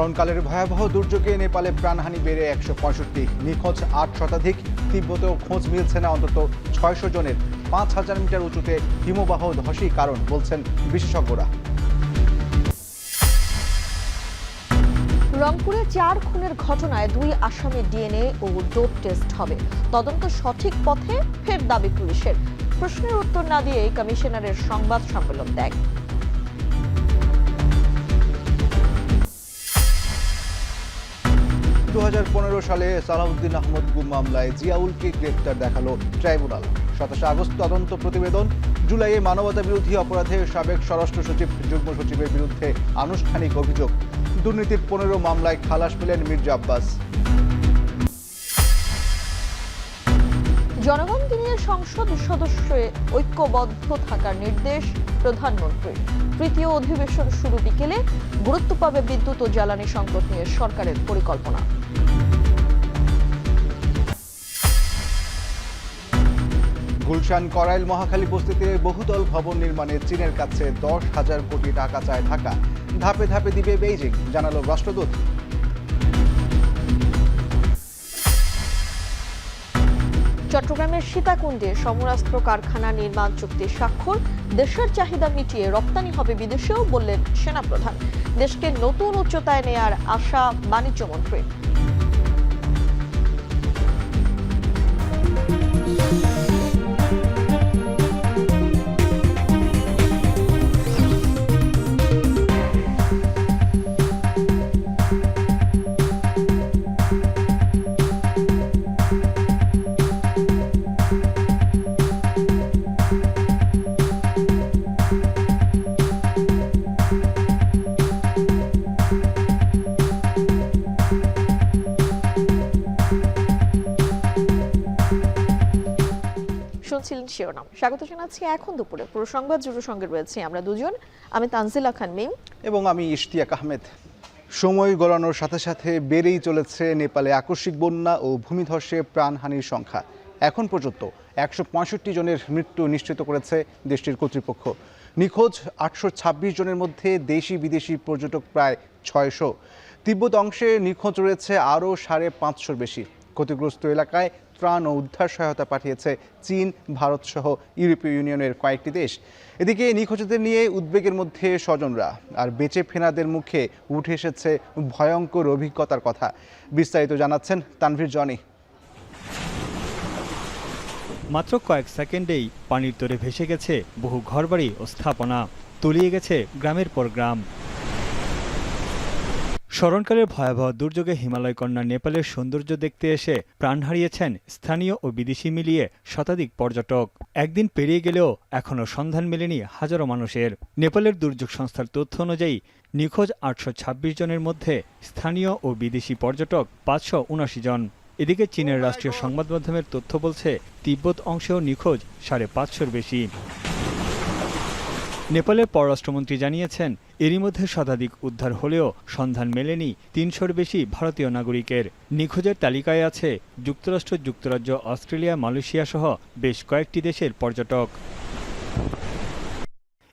স্মরণকালের ভয়াবহ দুর্যোগে নেপালে প্রাণহানি বেড়ে 165, নিখোঁজ 8 শতাধিক। তিব্বতেও খোঁজ মিলছে না অন্তত 600 জনের। 5000 মিটার উঁচুতে হিমবাহ ধসই কারণ বলছেন বিশেষজ্ঞরা। রংপুরে 4 খুনের ঘটনায় 2 আসামির ডিএনএ ও ডোপ টেস্ট হবে। তদন্ত সঠিক পথে ফের দাবি পুলিশের। প্রশ্নের উত্তর না দিয়ে কমিশনারের সংবাদ সম্মেলন দেয়। 2015 সালে সালাউদ্দিন আহমদ গুম মামলায় জিয়াউলকে গ্রেপ্তার দেখালো ট্রাইব্যুনাল। 27 আগস্ট তদন্ত প্রতিবেদন। জুলাইয়ে মানবতা বিরোধী অপরাধে সাবেক স্বরাষ্ট্র সচিব, যুগ্ম সচিবের বিরুদ্ধে আনুষ্ঠানিক অভিযোগ। দুর্নীতির 15 মামলায় খালাস পেলেন মির্জা আব্বাস। জনগণকে নিয়ে সংসদ সদস্যে ঐক্যবদ্ধ থাকার নির্দেশ প্রধানমন্ত্রীর। তৃতীয় অধিবেশন শুরু বিকেলে। গুরুত্ব পাবে বিদ্যুৎ ও জ্বালানি সংকট নিয়ে সরকারের পরিকল্পনা। গুলশান করাইল মহাখালী বস্তিতে বহুতল ভবন নির্মাণে চীনের কাছে 10,000 কোটি টাকা চায় ঢাকা। ধাপে ধাপে দিবে বেইজিং, জানালো রাষ্ট্রদূত। চট্টগ্রামের সীতাকুণ্ডে সমরাস্ত্র কারখানা নির্মাণ চুক্তি স্বাক্ষর। দেশের চাহিদা মিটিয়ে রপ্তানি হবে বিদেশেও, বললেন সেনাপ্রধান। দেশকে নতুন উচ্চতায় নেয়ার আশা বাণিজ্যমন্ত্রী। শুনছিলেন শিরোনাম। স্বাগত জানাচ্ছি এখন দুপুরে পুরো সংবাদ জুড়ে সঙ্গে রয়েছে আমরা দুজন। আমি তানজিলা খান মিম এবং আমি ইশতিয়াক আহমেদ। সময় গড়ানোর সাথে সাথে বেড়েই চলেছে নেপালে আকস্মিক বন্যা ও ভূমিধসে প্রাণহানির সংখ্যা। এখন পর্যন্ত 165 জনের মৃত্যু নিশ্চিত করেছে দেশটির কর্তৃপক্ষ। নিখোঁজ 826 জনের মধ্যে দেশি বিদেশি পর্যটক প্রায় 600। তিব্বত অংশে নিখোঁজ রয়েছে আরও 550 বেশি। ক্ষতিগ্রস্ত এলাকায় ত্রাণ ও উদ্ধার সহায়তা পাঠিয়েছে চীন, ভারত সহ ইউরোপীয় ইউনিয়নের কয়েকটি দেশ। এদিকে নিখোঁজদের নিয়ে উদ্বেগের মধ্যে স্বজনরা, আর বেঁচে ফেরাদের মুখে উঠে এসেছে ভয়ঙ্কর অভিজ্ঞতার কথা। বিস্তারিত জানাচ্ছেন তানভীর জনি। মাত্র কয়েক সেকেন্ডেই পানির তোরে ভেসে গেছে বহু ঘরবাড়ি ও স্থাপনা, তলিয়ে গেছে গ্রামের পর গ্রাম। স্মরণকালের ভয়াবহ দুর্যোগে হিমালয় কন্যা নেপালের সৌন্দর্য দেখতে এসে প্রাণ হারিয়েছেন স্থানীয় ও বিদেশি মিলিয়ে শতাধিক পর্যটক। একদিন পেরিয়ে গেলেও এখনও সন্ধান মেলেনি হাজারো মানুষের। নেপালের দুর্যোগ সংস্থার তথ্য অনুযায়ী নিখোঁজ 826 জনের মধ্যে স্থানীয় ও বিদেশি পর্যটক 579 জন। এদিকে চীনের রাষ্ট্রীয় সংবাদ মাধ্যমের তথ্য বলছে তিব্বত অংশেও নিখোঁজ 550-র বেশি। নেপালের পররাষ্ট্রমন্ত্রী জানিয়েছেন, এরই মধ্যে শতাধিক উদ্ধার হলেও সন্ধান মেলেনি 300-র বেশি ভারতীয় নাগরিকের। নিখোঁজের তালিকায় আছে যুক্তরাষ্ট্র, যুক্তরাজ্য, অস্ট্রেলিয়া, মালয়েশিয়া সহ বেশ কয়েকটি দেশের পর্যটক।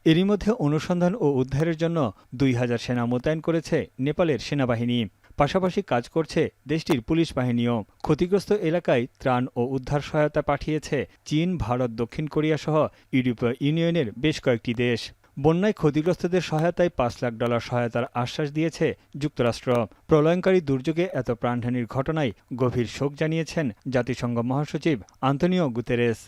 এরই মধ্যে অনুসন্ধান ও উদ্ধারের জন্য 2000 সেনা মোতায়েন করেছে নেপালের সেনাবাহিনী। পাশাপাশি কাজ করছে দেশটির পুলিশ বাহিনীও। ক্ষতিগ্রস্ত এলাকায় ত্রাণ ও উদ্ধার সহায়তা পাঠিয়েছে চীন, ভারত, দক্ষিণ কোরিয়া সহ ইউরোপীয় ইউনিয়নের বেশ কয়েকটি দেশ। বন্যায় ক্ষতিগ্রস্তদের সহায়তায় $5 লাখ সহায়তার আশ্বাস দিয়েছে যুক্তরাষ্ট্র। প্রলয়ঙ্কারী দুর্যোগে এত প্রাণহানির ঘটনায় গভীর শোক জানিয়েছেন জাতিসংঘ মহাসচিব আন্তোনিও গুতেরেস।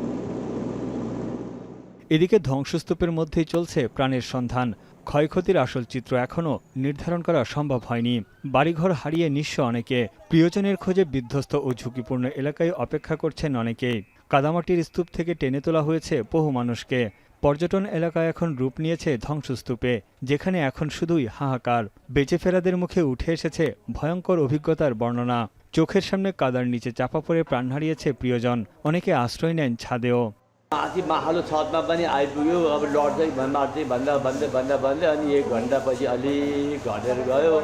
এদিকে ধ্বংসস্তূপের মধ্যেই চলছে প্রাণের সন্ধান। ক্ষয়ক্ষতির আসল চিত্র এখনও নির্ধারণ করা সম্ভব হয়নি। বাড়িঘর হারিয়ে নিঃস্ব অনেকে। প্রিয়জনের খোঁজে বিধ্বস্ত ও ঝুঁকিপূর্ণ এলাকায় অপেক্ষা করছেন অনেকেই। কাদামাটির স্তূপ থেকে টেনে তোলা হয়েছে বহু মানুষকে। পর্যটন এলাকা এখন রূপ নিয়েছে ধ্বংসস্তূপে, যেখানে এখন শুধুই হাহাকার। বেঁচে ফেরাদের মুখে উঠে এসেছে ভয়ঙ্কর অভিজ্ঞতার বর্ণনা। চোখের সামনে কাদার নিচে চাপা পড়ে প্রাণ হারিয়েছে প্রিয়জন। অনেকে আশ্রয় নেন ছাদেও। माथि माहालो छतमा पनि आइपुग्यो। अब लड्दै भन्दा भन्दै अनि 1 घण्टापछि अलिक घटेर गयो।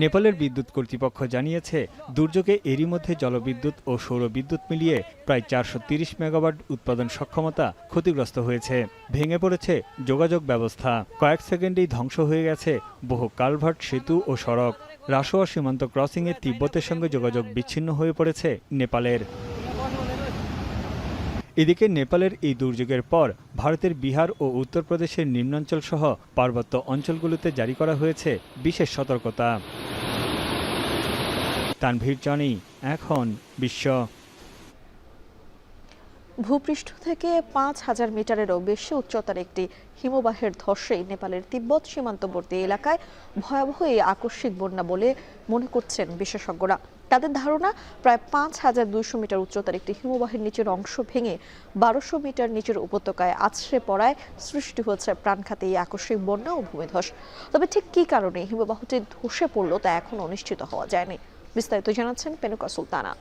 নেপালের বিদ্যুৎ কর্তৃপক্ষ জানিয়েছে, দুর্যোগে এরই মধ্যে জলবিদ্যুৎ ও সৌরবিদ্যুৎ মিলিয়ে প্রায় 430 মেগাওয়াট উৎপাদন সক্ষমতা ক্ষতিগ্রস্ত হয়েছে। ভেঙে পড়েছে যোগাযোগ ব্যবস্থা। কয়েক সেকেন্ডেই ধ্বংস হয়ে গেছে বহু কালভার্ট, সেতু ও সড়ক। রাসোয়া সীমান্ত ক্রসিংয়ে তিব্বতের সঙ্গে যোগাযোগ বিচ্ছিন্ন হয়ে পড়েছে নেপালের। এদিকে নেপালের এই দুর্যোগের পর ভারতের বিহার ও উত্তরপ্রদেশের নিম্নাঞ্চল সহ পার্বত্য অঞ্চলগুলোতে জারি করা হয়েছে বিশেষ সতর্কতা। তানভীর জনি, এখন বিশ্ব। ভূপৃষ্ঠ থেকে ৫,০০০ মিটারেরও বেশি উচ্চতার একটি হিমবাহের ধসে নেপালের তিব্বত সীমান্তবর্তী এলাকায় ভয়াবহ এই আকস্মিক বন্যা বলে মনে করছেন বিশেষজ্ঞরা। তাদের ধারণা, প্রায় ৫,২০০ মিটার উচ্চতার একটি হিমবাহের নিচের অংশ ভেঙে ১২০০ মিটার নিচের উপত্যকায় আছড়ে পড়ায় সৃষ্টি হয়েছে প্রাণঘাতী এই আকস্মিক বন্যা ও ভূমিধস। তবে ঠিক কী কারণে হিমবাহটি ধসে পড়ল তা এখনও নিশ্চিত হওয়া যায়নি। বিস্তারিত জানাচ্ছেন পেনুকা সুলতানা।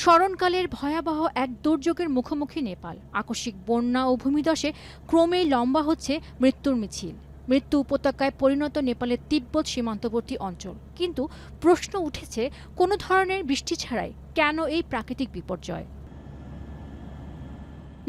স্মরণকালের ভয়াবহ এক দুর্যোগের মুখোমুখি নেপাল। আকস্মিক বন্যা ও ভূমিধসে ক্রমেই লম্বা হচ্ছে মৃত্যুর মিছিল। মৃত্যু উপত্যকায় পরিণত নেপালের তিব্বত সীমান্তবর্তী অঞ্চল। কিন্তু প্রশ্ন উঠেছে, কোনো ধরনের বৃষ্টি ছাড়াই কেন এই প্রাকৃতিক বিপর্যয়?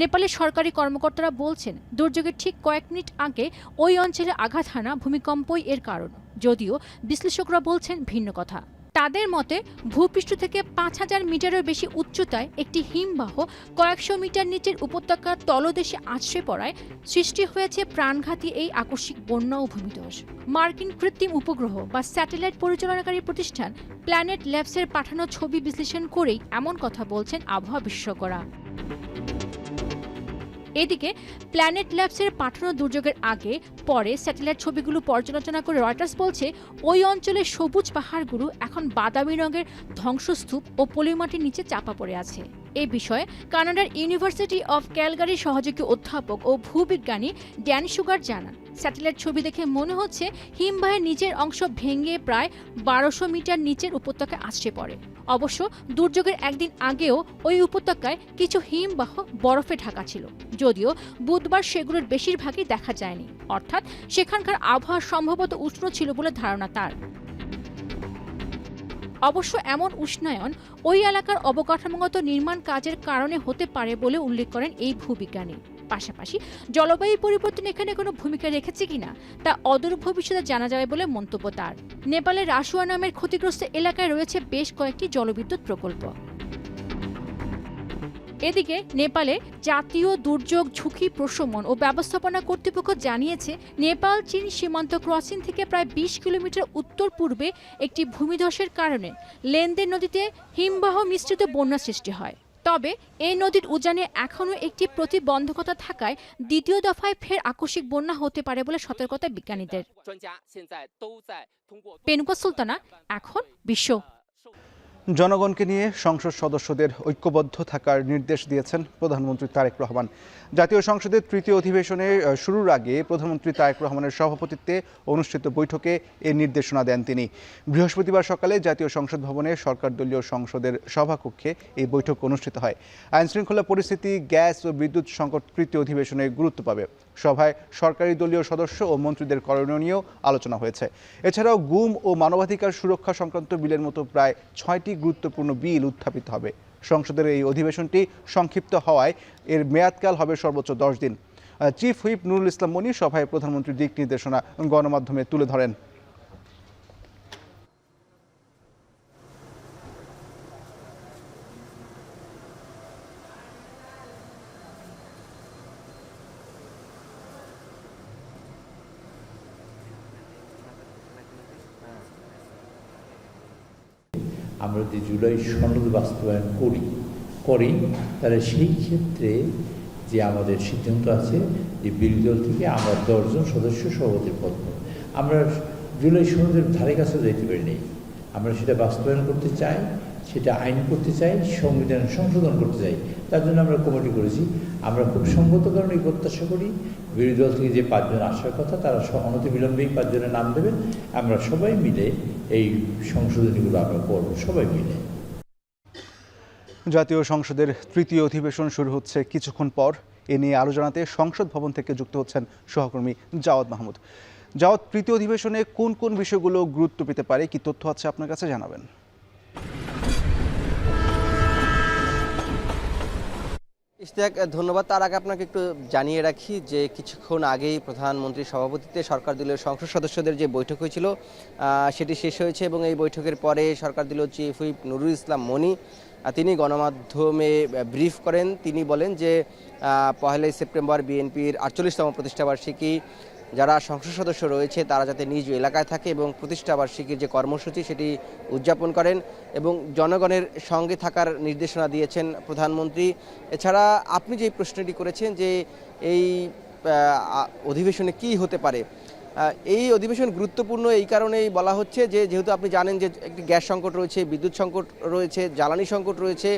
নেপালের সরকারি কর্মকর্তারা বলছেন, দুর্যোগের ঠিক কয়েক মিনিট আগে ওই অঞ্চলে আঘাত হানা ভূমিকম্পই এর কারণ। যদিও বিশ্লেষকরা বলছেন ভিন্ন কথা। তাদের মতে, ভূপৃষ্ঠ থেকে ৫,০০০ মিটারের বেশি উচ্চতায় একটি হিমবাহ কয়েকশো মিটার নিচের উপত্যকার তলদেশে আছড়ে পড়ায় সৃষ্টি হয়েছে প্রাণঘাতী এই আকস্মিক বন্যা ও ভূমিধস। মার্কিন কৃত্রিম উপগ্রহ বা স্যাটেলাইট পরিচালনাকারী প্রতিষ্ঠান প্ল্যানেট ল্যাবসের পাঠানো ছবি বিশ্লেষণ করেই এমন কথা বলছেন আবহাওয়া বিশেষজ্ঞরা। এদিকে প্ল্যানেট ল্যাবসের পাঠানো দুর্যোগের আগে পরে স্যাটেলাইট ছবিগুলো পর্যালোচনা করে রয়টার্স বলছে, ওই অঞ্চলের সবুজ পাহাড়গুলো এখন বাদামি রঙের ধ্বংসস্তূপ ও পলিমাটির নিচে চাপা পড়ে আছে। এ বিষয়ে কানাডার ইউনিভার্সিটি অফ ক্যালগারির সহযোগী অধ্যাপক ও ভূবিজ্ঞানী ড্যান সুগার জানান, স্যাটেলাইট ছবি দেখে মনে হচ্ছে হিমবাহের নিচের অংশ ভেঙে প্রায় ১২০০ মিটার নিচের উপত্যকায় আছড়ে পড়ে। অবশ্য দুর্যোগের একদিন আগেও ওই উপত্যকায় কিছু হিমবাহ বরফে ঢাকা ছিল, যদিও বুধবার সেগুলোর বেশিরভাগই দেখা যায়নি। অর্থাৎ সেখানকার আবহাওয়া সম্ভবত উষ্ণ ছিল বলে ধারণা তার। অবশ্য এমন উষ্ণায়ন ওই এলাকার অবকাঠামোগত নির্মাণ কাজের কারণে হতে পারে বলে উল্লেখ করেন এই ভূবিজ্ঞানী। পাশাপাশি জলবায়ু পরিবর্তন এখানে কোনো ভূমিকা রেখেছে কিনা তা অদূর ভবিষ্যতে জানা যাবে বলে মন্তব্য তার। নেপালের রাসুয়া নামের ক্ষতিগ্রস্ত এলাকায় রয়েছে বেশ কয়েকটি জলবিদ্যুৎ প্রকল্প। এদিকে নেপালে জাতীয় দুর্যোগ ঝুঁকি প্রশমন ও ব্যবস্থাপনা কর্তৃপক্ষ জানিয়েছে, নেপাল চীন সীমান্ত ক্রসিং থেকে প্রায় ২০ কিলোমিটার উত্তর পূর্বে একটি ভূমিধসের কারণে লেনদেন নদীতে হিমবাহ মিশ্রিত বন্যা সৃষ্টি হয়। তবে এই নদীর উজানে এখনও একটি প্রতিবন্ধকতা থাকায় দ্বিতীয় দফায় ফের আকস্মিক বন্যা হতে পারে বলে সতর্কতা বিজ্ঞানীদের। পেনুকা সুলতানা, এখন বিশ্ব। জনগণকে নিয়ে সংসদ সদস্যদের ঐক্যবদ্ধ থাকার নির্দেশ দিয়েছেন প্রধানমন্ত্রী তারেক রহমান। জাতীয় সংসদের তৃতীয় অধিবেশনের শুরুর আগে প্রধানমন্ত্রী তারেক রহমানের সভাপতিত্বে অনুষ্ঠিত বৈঠকে এ নির্দেশনা দেন তিনি। বৃহস্পতিবার সকালে জাতীয় সংসদ ভবনে সরকারদলীয় সংসদের সভাকক্ষে এই বৈঠক অনুষ্ঠিত হয়। আইনশৃঙ্খলা পরিস্থিতি, গ্যাস ও বিদ্যুৎ সংকট তৃতীয় অধিবেশনে গুরুত্ব পাবে। সভায় সরকারি দলীয় সদস্য ও মন্ত্রীদের করণীয় নিয়েও আলোচনা হয়েছে। এছাড়াও গুম ও মানবাধিকার সুরক্ষা সংক্রান্ত বিলের মতো প্রায় ৬টি গুরুত্বপূর্ণ বিল উত্থাপিত হবে। সংসদের এই অধিবেশনটি সংক্ষিপ্ত হওয়ায় এর মেয়াদকাল হবে সর্বোচ্চ ১০ দিন। চিফ হুইপ নুরুল ইসলাম মনি সভায় প্রধানমন্ত্রীর দিক নির্দেশনা গণমাধ্যমে তুলে ধরেন। আমরা যদি জুলাই সনদ বাস্তবায়ন করি তাহলে সেই ক্ষেত্রে যে আমাদের সিদ্ধান্ত আছে যে বিরোধী দল থেকে আমরা ১০ জন সদস্য সভাপতির পদ পাবো। আমরা জুলাই সনদের ধারে কাছে যাইতে পারি নেই। আমরা সেটা বাস্তবায়ন করতে চাই, সেটা আইন করতে চাই, সংবিধান সংশোধন করতে চাই। তার জন্য আমরা কমিটি করেছি। আমরা খুব সঙ্গত কারণে প্রত্যাশা করি বিরোধী দল থেকে যে ৫ জন আসার কথা তারা অনতিবিলম্বেই ৫ জনের নাম দেবেন। আমরা সবাই মিলে এই সংশোধনীগুলো আমরা করব, সবাই মিলে। জাতীয় সংসদের তৃতীয় অধিবেশন শুরু হচ্ছে কিছুক্ষণ পর। এ নিয়ে আলোচনাতে সংসদ ভবন থেকে যুক্ত হচ্ছেন সহকর্মী জাওয়াদ মাহমুদ। জাওয়াদ, তৃতীয় অধিবেশনে কোন কোন বিষয়গুলো গুরুত্ব পেতে পারে, কি তথ্য আছে আপনার কাছে জানাবেন? ইশতিয়াক, ধন্যবাদ। তার আগে আপনাকে একটু জানিয়ে রাখি যে কিছুক্ষণ আগেই প্রধানমন্ত্রীর সভাপতিত্বে সরকার দলীয় সংসদ সদস্যদের যে বৈঠক হয়েছিল সেটি শেষ হয়েছে এবং এই বৈঠকের পরে সরকার দলীয় চিফ হুইপ নুরুল ইসলাম মনি তিনি গণমাধ্যমে ব্রিফ করেন। তিনি বলেন যে 1 সেপ্টেম্বর বিএনপির 48তম প্রতিষ্ঠাবার্ষিকী যারা সংসদ সদস্য রয়েছে তারা যাতে নিজ এলাকায় থাকে এবং প্রতিষ্ঠাবার্ষিকীর যে কর্মসূচি সেটি উদযাপন করেন এবং জনগণের সঙ্গে থাকার নির্দেশনা দিয়েছেন প্রধানমন্ত্রী। এছাড়া আপনি যে প্রশ্নটি করেছেন যে এই অধিবেশনে কি হতে পারে, এই অধিবেশন গুরুত্বপূর্ণ এই কারণেই বলা হচ্ছে যে যেহেতু আপনি জানেন যে একটি গ্যাস সংকট রয়েছে, বিদ্যুৎ সংকট রয়েছে, জ্বালানি সংকট রয়েছে,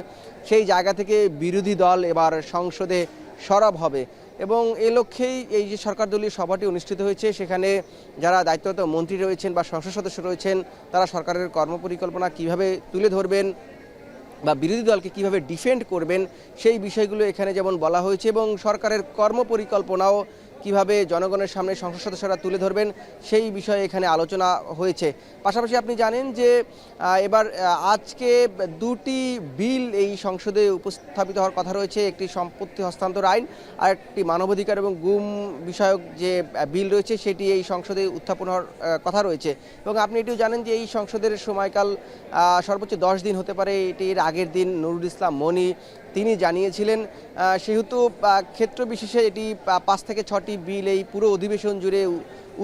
সেই জায়গা থেকে বিরোধী দল এবার সংসদে সরব হবে এবং এ লক্ষ্যেই এই যে সরকার দলীয় সভাটি অনুষ্ঠিত হয়েছে সেখানে যারা দায়িত্বরত মন্ত্রী রয়েছেন বা সংসদ সদস্য রয়েছেন তারা সরকারের কর্মপরিকল্পনা কিভাবে তুলে ধরবেন বা বিরোধী দলকে কিভাবে ডিফেন্ড করবেন সেই বিষয়গুলো এখানে যেমন বলা হয়েছে এবং সরকারের কর্মপরিকল্পনাও কিভাবে জনগণের সামনে সংসদ সদস্যরা তুলে ধরবেন সেই বিষয়ে এখানে আলোচনা হয়েছে। পাশাপাশি আপনি জানেন যে এবার আজকে 2টি বিল এই সংসদে উপস্থাপিত হওয়ার কথা রয়েছে, একটি সম্পত্তি হস্তান্তর আইন আর একটি মানবাধিকার এবং গুম বিষয়ক যে বিল রয়েছে সেটি এই সংসদে উত্থাপন হওয়ার কথা রয়েছে এবং আপনি এটিও জানেন যে এই সংসদের সময়কাল সর্বোচ্চ 10 দিন হতে পারে। এটির আগের দিন নুরুল ইসলাম মনি তিনি জানিয়েছিলেন সেহেতু ক্ষেত্র বিশেষে এটি 5 থেকে 6টি বিল এই পুরো অধিবেশন জুড়ে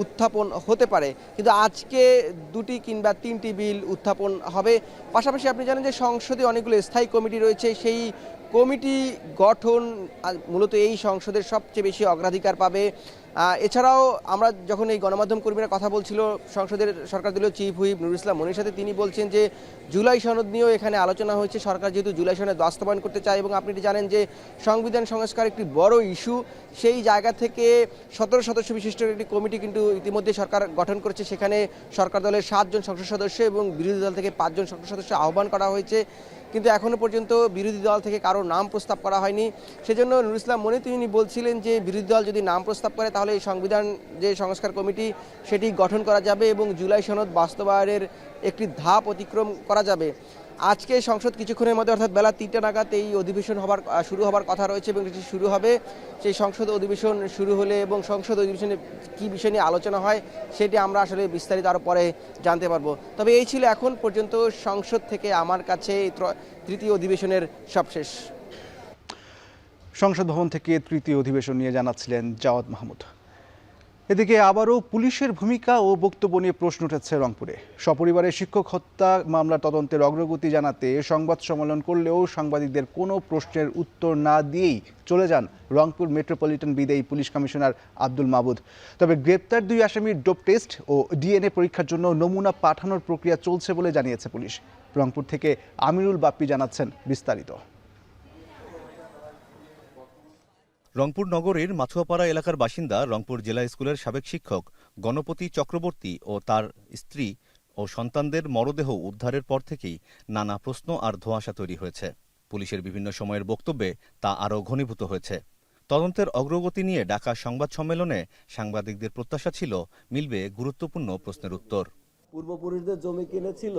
উত্থাপন হতে পারে, কিন্তু আজকে 2টি কিংবা 3টি বিল উত্থাপন হবে। পাশাপাশি আপনি জানেন যে সংসদে অনেকগুলো স্থায়ী কমিটি রয়েছে, সেই কমিটি গঠন মূলত এই সংসদের সবচেয়ে বেশি অগ্রাধিকার পাবে। এছাড়াও আমরা যখন এই গণমাধ্যম কর্মীরা কথা বলছিল সংসদের সরকার দলীয় চিফ হুইপ নুরুল ইসলাম মনির সাথে, তিনি বলছেন যে জুলাই সনদ নিয়েও এখানে আলোচনা হয়েছে। সরকার যেহেতু জুলাই সনদ বাস্তবায়ন করতে চায় এবং আপনি জানেন যে সংবিধান সংস্কার একটি বড় ইস্যু, সেই জায়গা থেকে 17 সদস্য বিশিষ্ট একটি কমিটি কিন্তু ইতিমধ্যে সরকার গঠন করেছে। সেখানে সরকার দলের 7 জন সংসদ সদস্য এবং বিরোধী দল থেকে 5 জন সংসদ সদস্য আহ্বান করা হয়েছে, কিন্তু এখনও পর্যন্ত বিরোধী দল থেকে কারো নাম প্রস্তাব করা হয়নি। সেজন্য নুরুল ইসলাম মনি তিনি বলছিলেন যে বিরোধী দল যদি নাম প্রস্তাব করে তাহলে এই সংবিধান যে সংস্কার কমিটি সেটি গঠন করা যাবে এবং জুলাই সনদ বাস্তবায়নের একটি ধাপ অতিক্রম করা যাবে। আজকে সংসদ কিছুক্ষণের মধ্যে অর্থাৎ বেলা 3টা নাগাদ এই অধিবেশন শুরু হবার কথা রয়েছে এবং এটি শুরু হবে। সেই সংসদ অধিবেশন শুরু হলে এবং সংসদ অধিবেশনে কী বিষয় নিয়ে আলোচনা হয় সেটি আমরা আসলে বিস্তারিত আরও পরে জানতে পারবো। তবে এই ছিল এখন পর্যন্ত সংসদ থেকে আমার কাছে তৃতীয় অধিবেশনের সবশেষ। সংসদ ভবন থেকে তৃতীয় অধিবেশন নিয়ে জানাচ্ছিলেন জাওয়াদ মাহমুদ। এদিকে আবারও পুলিশের ভূমিকা ও বক্তব্য নিয়ে প্রশ্ন উঠেছে রংপুরে। সপরিবারে শিক্ষক হত্যা মামলার তদন্তের অগ্রগতি জানাতে সংবাদ সম্মেলন করলেও সাংবাদিকদের কোনো প্রশ্নের উত্তর না দিয়েই চলে যান রংপুর মেট্রোপলিটন বিদায়ী পুলিশ কমিশনার আব্দুল মাবুদ। তবে গ্রেপ্তার 2 আসামির ডোপ টেস্ট ও ডিএনএ পরীক্ষার জন্য নমুনা পাঠানোর প্রক্রিয়া চলছে বলে জানিয়েছে পুলিশ। রংপুর থেকে আমিরুল বাপ্পি জানাচ্ছেন বিস্তারিত। রংপুর নগরীর মাথুয়াপাড়া এলাকার বাসিন্দা রংপুর জেলা স্কুলের সাবেক শিক্ষক গণপতি চক্রবর্তী ও তার স্ত্রী ও সন্তানদের মরদেহ উদ্ধারের পর থেকেই নানা প্রশ্ন আর ধোঁয়াশা তৈরি হয়েছে। পুলিশের বিভিন্ন সময়ের বক্তব্যে তা আরও ঘনীভূত হয়েছে। তদন্তের অগ্রগতি নিয়ে ডাকা সংবাদ সম্মেলনে সাংবাদিকদের প্রত্যাশা ছিল মিলবে গুরুত্বপূর্ণ প্রশ্নের উত্তর। পূর্বপুরুষদের জমি কিনেছিল,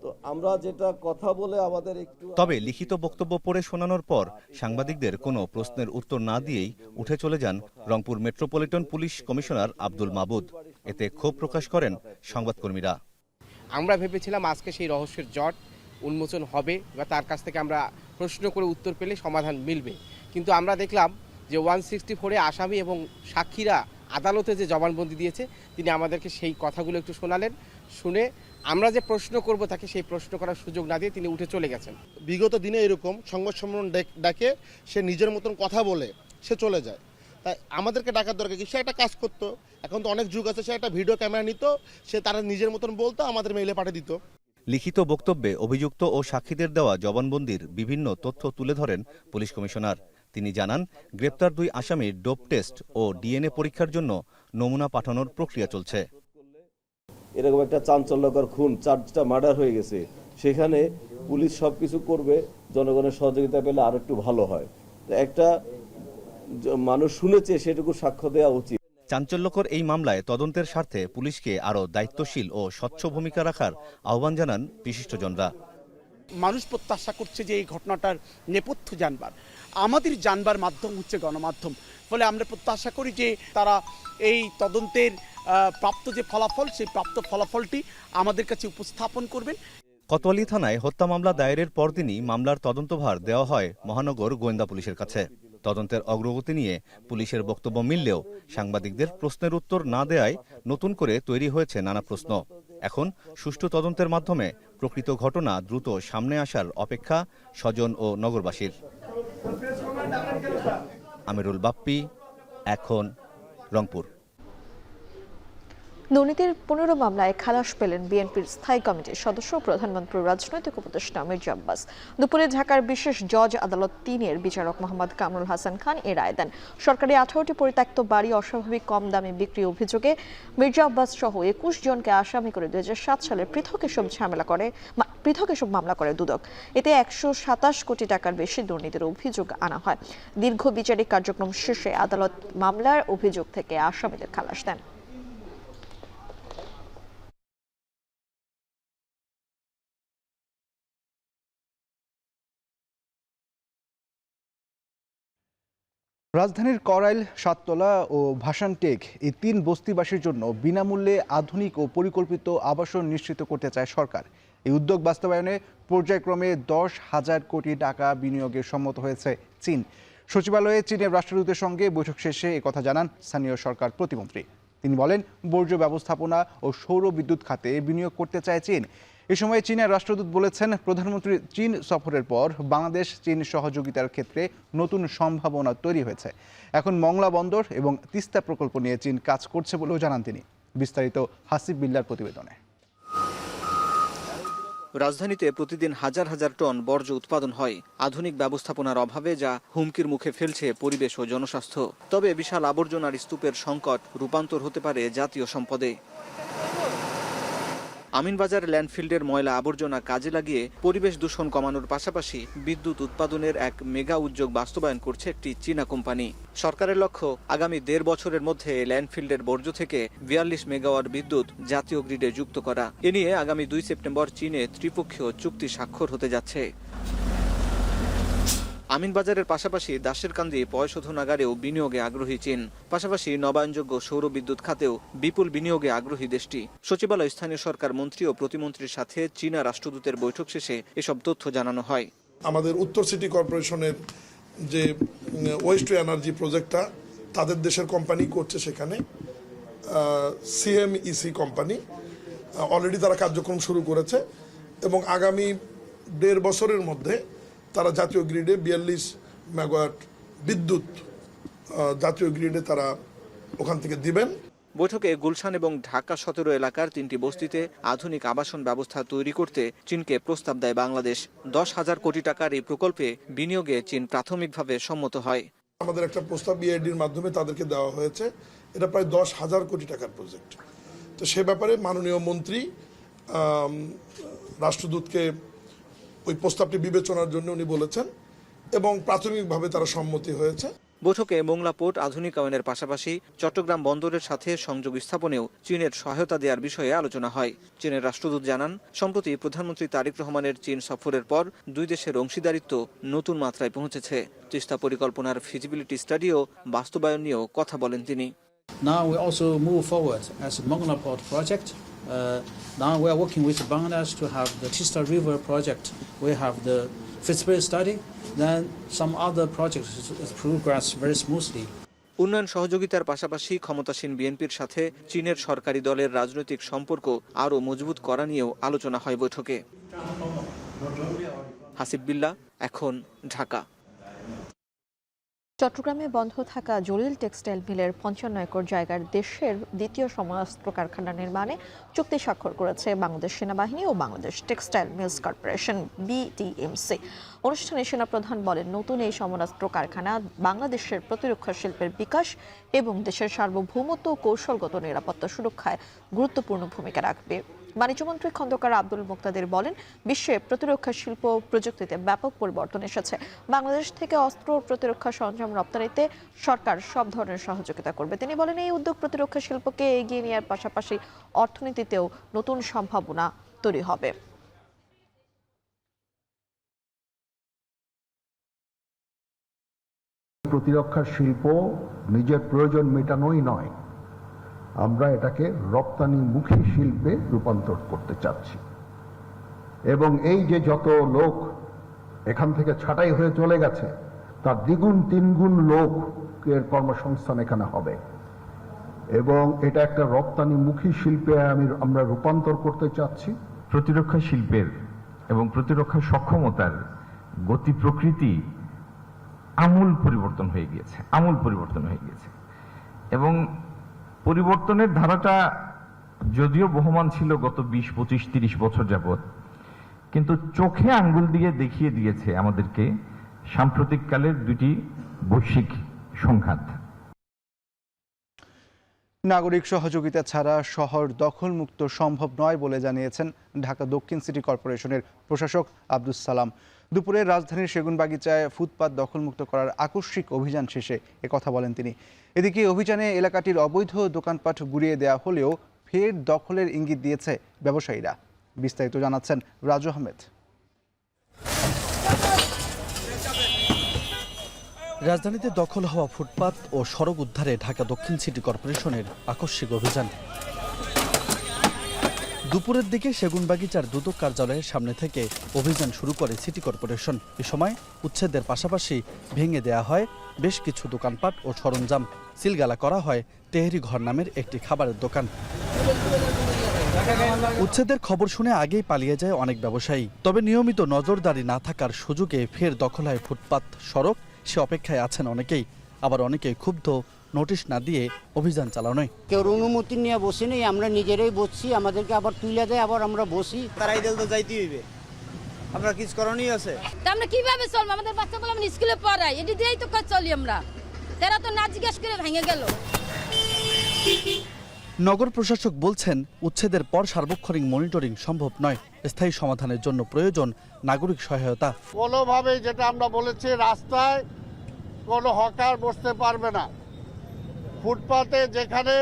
তো আমরা যেটা কথা বলে আমাদের একটু। তবে লিখিত বক্তব্য পড়ে শোনানোর পর সাংবাদিকদের কোনো প্রশ্নের উত্তর না দিয়েই উঠে চলে যান Rangpur metropolitan police commissioner Abdul মাবুদ। এতে ক্ষোভ প্রকাশ করেন সংবাদকর্মীরা। আমরা ভেবেছিলাম আজকে সেই রহস্যের জট উন্মোচন হবে বা তার কাছ থেকে আমরা প্রশ্ন করে উত্তর পেলে সমাধান মিলবে, কিন্তু আমরা দেখলাম যে 164-এ আসামি এবং সাক্ষীরা আদালতে যে জবানবন্দি দিয়েছে তিনি আমাদেরকে সেই কথাগুলো একটু শোনালেন। শুনে আমরা যে প্রশ্ন করব তাকে সেই প্রশ্ন করার সুযোগ না দিয়ে তিনি উঠে চলে গেছেন। বিগত দিনে এরকম সংবাদ সম্মেলন ডাকে সে নিজের মতন কথা বলে সে চলে যায়, তাই আমাদেরকে ডাকার দরকার কি? সে একটা কাজ করতো, এখন তো অনেক যুগ আছে, সে একটা ভিডিও ক্যামেরা নিত, সে তারা নিজের মতন বলতো, আমাদের মেইলে পাঠিয়ে দিত। লিখিত বক্তব্যে অভিযুক্ত ও সাক্ষীদের দেওয়া জবানবন্দির বিভিন্ন তথ্য তুলে ধরেন পুলিশ কমিশনার। তিনি জানান, গ্রেপ্তার 2 আসামির ডোপ টেস্ট ও ডিএনএ পরীক্ষার জন্য নমুনা পাঠানোর প্রক্রিয়া চলছে। এরকম একটা চাঞ্চল্যকর খুন, 4টা মার্ডার হয়ে গেছে, সেখানে পুলিশ সবকিছু করবে, জনগণের সহযোগিতা পেলে আর একটু ভালো হয়। একটা মানুষ শুনেছে সেটুকু সাক্ষ্য দেওয়া উচিত। চাঞ্চল্যকর এই মামলায় তদন্তের স্বার্থে পুলিশকে আরও দায়িত্বশীল ও স্বচ্ছ ভূমিকা রাখার আহ্বান জানান বিশিষ্টজনরা। মানুষ প্রত্যাশা করছে যে এই ঘটনাটার নেপথ্য জানবার, আমাদের জানবার মাধ্যম হচ্ছে গণমাধ্যম। ফলে আমরা প্রত্যাশা করি যে তারা এই তদন্তের প্রাপ্ত যে ফলাফল, সেই প্রাপ্ত ফলাফলটি আমাদের কাছে উপস্থাপন করবেন। কোতোয়ালি থানায় হত্যা মামলা দায়েরের পরদিনই মামলার তদন্তভার দেওয়া হয় মহানগর গোয়েন্দা পুলিশের কাছে। তদন্তের অগ্রগতি নিয়ে পুলিশের বক্তব্য মিললেও সাংবাদিকদের প্রশ্নের উত্তর না দেয়ায় নতুন করে তৈরি হয়েছে নানা প্রশ্ন। এখন সুষ্ঠু তদন্তের মাধ্যমে প্রকৃত ঘটনা দ্রুত সামনে আসার অপেক্ষা স্বজন ও নগরবাসীর। আমিরুল বাপ্পি, এখন, রংপুর। দুর্নীতির 15 মামলায় খালাস পেলেন বিএনপির স্থায়ী কমিটির সদস্য প্রধানমন্ত্রীর রাজনৈতিক উপদেষ্টা মির্জা আব্বাস। দুপুরে ঢাকার বিশেষ জজ আদালত 3-এর বিচারক মোহাম্মদ কামরুল হাসান খান এ রায় দেন। সরকারি 18টি পরিত্যক্ত বাড়ি অস্বাভাবিক কম দামে বিক্রি অভিযোগে মির্জা আব্বাস সহ 21 জনকে আসামি করে 2007 সালে পৃথক এসব মামলা করে দুদক। এতে 127 কোটি টাকার বেশি দুর্নীতির অভিযোগ আনা হয়। দীর্ঘ বিচারিক কার্যক্রম শেষে আদালত মামলার অভিযোগ থেকে আসামিদের খালাস দেন। রাজধানীর করাইল, সাততলা ও ভাসানটেক এই 3 বস্তিবাসীর জন্য বিনামূল্যে আধুনিক ও পরিকল্পিত আবাসন নিশ্চিত করতে চায় সরকার। এই উদ্যোগ বাস্তবায়নে পর্যায়ক্রমে 10,000 কোটি টাকা বিনিয়োগে সম্মত হয়েছে চীন। সচিবালয়ে চীনের রাষ্ট্রদূতের সঙ্গে বৈঠক শেষে একথা জানান স্থানীয় সরকার প্রতিমন্ত্রী। তিনি বলেন, বর্জ্য ব্যবস্থাপনা ও সৌর বিদ্যুৎ খাতে বিনিয়োগ করতে চায় চীন। এ সময় চীনের রাষ্ট্রদূত বলেছেন, প্রধানমন্ত্রীর চীন সফরের পর বাংলাদেশ চীন সহযোগিতার ক্ষেত্রে নতুন সম্ভাবনা তৈরি হয়েছে। এখন মংলা বন্দর এবং তিস্তা প্রকল্প নিয়ে চীন কাজ করছে বলেও জানান তিনি। বিস্তারিত হাসিব বিল্লার প্রতিবেদনে। রাজধানীতে প্রতিদিন হাজার হাজার টন বর্জ্য উৎপাদন হয় আধুনিক ব্যবস্থাপনার অভাবে, যা হুমকির মুখে ফেলছে পরিবেশ ও জনস্বাস্থ্য। তবে বিশাল আবর্জনার স্তূপের সংকট রূপান্তর হতে পারে জাতীয় সম্পদে। আমিনবাজার ল্যান্ডফিল্ডের ময়লা আবর্জনা কাজে লাগিয়ে পরিবেশ দূষণ কমানোর পাশাপাশি বিদ্যুৎ উৎপাদনের এক মেগা উদ্যোগ বাস্তবায়ন করছে একটি চীনা কোম্পানি। সরকারের লক্ষ্য, আগামী 1.5 বছরের মধ্যে ল্যান্ডফিল্ডের বর্জ্য থেকে 42 মেগাওয়াট বিদ্যুৎ জাতীয় গ্রিডে যুক্ত করা। এ নিয়ে আগামী 2 সেপ্টেম্বর চীনে ত্রিপক্ষীয় চুক্তি স্বাক্ষর হতে যাচ্ছে। আমিনবাজারের পাশাপাশি দাসেরকান্দি পয়ঃশোধনাগারেও বিনিয়োগে আগ্রহী চীন। পাশাপাশি নবায়নযোগ্য সৌর বিদ্যুৎ খাতেও বিপুল বিনিয়োগে আগ্রহী দেশটি। সচিবালয় স্থানীয় সরকার মন্ত্রী ও প্রতিমন্ত্রীর সাথে চীনা রাষ্ট্রদূতের বৈঠক শেষে এসব তথ্য জানানো হয়। আমাদের উত্তর সিটি কর্পোরেশনের যে ওয়েস্ট টু এনার্জি প্রজেক্টটা তাদের দেশের কোম্পানি করছে, সেখানে সিএমইসি কোম্পানি অলরেডি তারা কার্যক্রম শুরু করেছে এবং আগামী 1.5 বছরের মধ্যে তারা জাতীয় গ্রিডে 42 মেগাওয়াট বিদ্যুৎ জাতীয় গ্রিডে তারা ওখান থেকে দিবেন। বৈঠকে গুলশান এবং ঢাকা 17 এলাকার 3টি বস্তিতে আধুনিক আবাসন ব্যবস্থা তৈরি করতে চীনকে প্রস্তাব দেয় বাংলাদেশ। 10,000 কোটি টাকার এই প্রকল্পে বিনিয়োগে চীন প্রাথমিকভাবে সম্মত হয়। আমাদের একটা প্রস্তাব বিআইডির মাধ্যমে তাদেরকে দেওয়া হয়েছে। এটা প্রায় 10,000 কোটি টাকার প্রজেক্ট। তো সে ব্যাপারে মাননীয় মন্ত্রী রাষ্ট্রদূতকে ওই প্রস্তাবটি বিবেচনার জন্য উনি বলেছেন এবং প্রাথমিকভাবে তারা সম্মতি হয়েছে। বৈঠকে মোংলা পোর্ট আধুনিকায়নের পাশাপাশি চট্টগ্রাম বন্দরের সাথে সংযোগ স্থাপনেও চীনের সহায়তা দেওয়ার বিষয়ে আলোচনা হয়। চীনের রাষ্ট্রদূত জানান, সম্প্রতি প্রধানমন্ত্রী তারেক রহমানের চীন সফরের পর 2 দেশের অংশীদারিত্ব নতুন মাত্রায় পৌঁছেছে। তিস্তা পরিকল্পনার ফিজিবিলিটি স্টাডিও বাস্তবায়ন নিয়েও কথা বলেন তিনি। Now we also move forward as Mongla Port project. Now we are working with Bangladesh to have the Tista River project. We have the feasibility study. Then some other projects progress very smoothly. উন্নয়ন সহযোগিতার পাশাপাশি ক্ষমতাসীন বিএনপির সাথে চীনের সরকারি দলের রাজনৈতিক সম্পর্ক আরও মজবুত করা নিয়েও আলোচনা হয় বৈঠকে। হাসিব বিল্লাহ, এখন, ঢাকা। চট্টগ্রামে বন্ধ থাকা জলিল টেক্সটাইল মিলের 55 একর জায়গার দেশের দ্বিতীয় সমরাস্ত্র কারখানা নির্মাণে চুক্তি স্বাক্ষর করেছে বাংলাদেশ সেনাবাহিনী ও Bangladesh textile mills corporation BTMC। অনুষ্ঠানে সেনাপ্রধান বলেন, নতুন এই সমরাস্ত্র কারখানা বাংলাদেশের প্রতিরক্ষা শিল্পের বিকাশ এবং দেশের সার্বভৌমত্ব ও কৌশলগত নিরাপত্তা সুরক্ষায় গুরুত্বপূর্ণ ভূমিকা রাখবে। বাণিজ্যমন্ত্রী খন্দকার আব্দুল মুক্তাদির বলেন, বিশ্বে প্রতিরক্ষা শিল্প প্রযুক্তিতে ব্যাপক পরিবর্তন এসেছে। বাংলাদেশ থেকে অস্ত্র ও প্রতিরক্ষা সরঞ্জাম রপ্তানিতে সরকার সব ধরনের সহযোগিতা করবে। তিনি বলেন, এই উদ্যোগ প্রতিরক্ষা শিল্পকে এগিয়ে নেওয়ার পাশাপাশি অর্থনীতিতেও নতুন সম্ভাবনা তৈরি হবে। প্রতিরক্ষা শিল্প নিজের প্রয়োজন মেটানোই নয়, আমরা এটাকে রপ্তানিমুখী শিল্পে রূপান্তর করতে চাচ্ছি। এবং এই যে যত লোক এখান থেকে ছাঁটাই হয়ে চলে গেছে, তার দ্বিগুণ তিনগুণ লোকের কর্মসংস্থান এখানে হবে এবং এটা একটা রপ্তানিমুখী শিল্পে আমরা রূপান্তর করতে চাচ্ছি। প্রতিরক্ষা শিল্পের এবং প্রতিরক্ষা সক্ষমতার গতি প্রকৃতি আমূল পরিবর্তন হয়ে গিয়েছে এবং পরিবর্তনের ধারাটা যদিও বহমান ছিল গত 20, 25, 30 বছর যাবত, কিন্তু চোখে আঙ্গুল দিয়ে দেখিয়ে দিয়েছে আমাদেরকে সাম্প্রতিককালের দুটি বৈশ্বিক সংঘাত। নাগরিক সহযোগিতা ছাড়া শহর দখলমুক্ত সম্ভব নয় বলে জানিয়েছেন ঢাকা দক্ষিণ সিটি কর্পোরেশনের প্রশাসক আব্দুস সালাম। দুপুরে রাজধানীর সেগুনবাগিচায় ফুটপাত দখলমুক্ত করার আকস্মিক অভিযান শেষে একথা বলেন তিনি। এদিকে অভিযানে এলাকাটির অবৈধ দোকানপাট গুড়িয়ে দেওয়া হলেও ফের দখলের ইঙ্গিত দিয়েছে ব্যবসায়ীরা। বিস্তারিত জানাচ্ছেন রাজু আহমেদ। রাজধানীতে দখল হওয়া ফুটপাত ও সড়ক উদ্ধারে ঢাকা দক্ষিণ সিটি কর্পোরেশনের আকস্মিক অভিযান। দুপুরের দিকে সেগুনবাগিচার দুদক কার্যালয়ের সামনে থেকে অভিযান শুরু করে সিটি কর্পোরেশন। এ সময় উচ্ছেদের পাশাপাশি ভেঙে দেয়া হয় বেশ কিছু দোকানপাট ও সরঞ্জাম। সিলগালা করা হয় তেহরি ঘর নামের একটি খাবারের দোকান। উচ্ছেদের খবর শুনে আগেই পালিয়ে যায় অনেক ব্যবসায়ী। তবে নিয়মিত নজরদারি না থাকার সুযোগে ফের দখল হয় ফুটপাত, সড়ক। সে অপেক্ষায় আছেন অনেকেই, আবার অনেকেই ক্ষুব্ধ নোটিশ না দিয়ে অভিযান চালানোয়। কেউ অনুমতি নিয়ে বসে নেই, আমরা নিজেরাই বসছি, আমাদেরকে আবার তুলে দেয়, আবার আমরা বসি। তারাই দিল তো যাইতে হইবে, আমরা কিছু করণীয় আছে। আমরা কিভাবে চলবো? আমাদের বাচ্চাগুলো আমরা স্কুলে পড়াই, এটি দিয়েই তো চলি আমরা। তারা তো না জিজ্ঞেস করে ভেঙে গেল। নগর প্রশাসক বলছেন, উচ্ছেদের পর সার্বক্ষণিক মনিটরিং সম্ভব নয়। স্থায়ী সমাধানের জন্য প্রয়োজন নাগরিক সহায়তা। কোনোভাবে যেটা আমরা বলেছি, রাস্তায় কোনো হকার বসতে পারবে না। ফুটপাতে যেখানে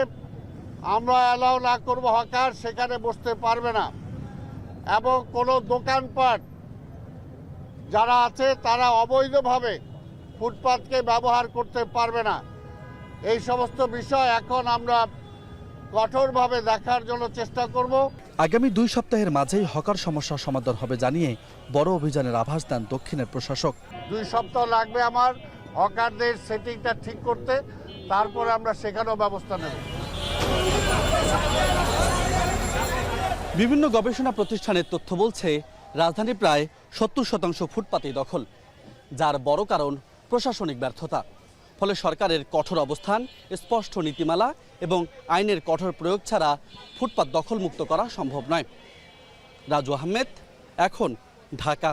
আমরা অ্যালাউ না করব হকার, সেখানে বসতে পারবে না। এবং কোনো দোকানপাট যারা আছে তারা অবৈধভাবে ফুটপাতকে ব্যবহার করতে পারবে না। এই সমস্ত বিষয় এখন আমরা কঠোরভাবে দেখার জন্য চেষ্টা করব। আগামী 2 সপ্তাহের মাঝেই হকার সমস্যার সমাধান হবে জানিয়ে বড় অভিযানের আভাস দেন দক্ষিণের প্রশাসক। 2 সপ্তাহ লাগবে আমার হকারদের সেটিংটা ঠিক করতে, তারপরে আমরা সেখানেও ব্যবস্থা নেব। বিভিন্ন গবেষণা প্রতিষ্ঠানের তথ্য বলছে, রাজধানী প্রায় 70% ফুটপাতেই দখল, যার বড় কারণ প্রশাসনিক ব্যর্থতা। ফলে সরকারের কঠোর অবস্থান, স্পষ্ট নীতিমালা এবং আইনের কঠোর প্রয়োগ ছাড়া ফুটপাত দখলমুক্ত করা সম্ভব নয়। রাজু আহমেদ, এখন, ঢাকা।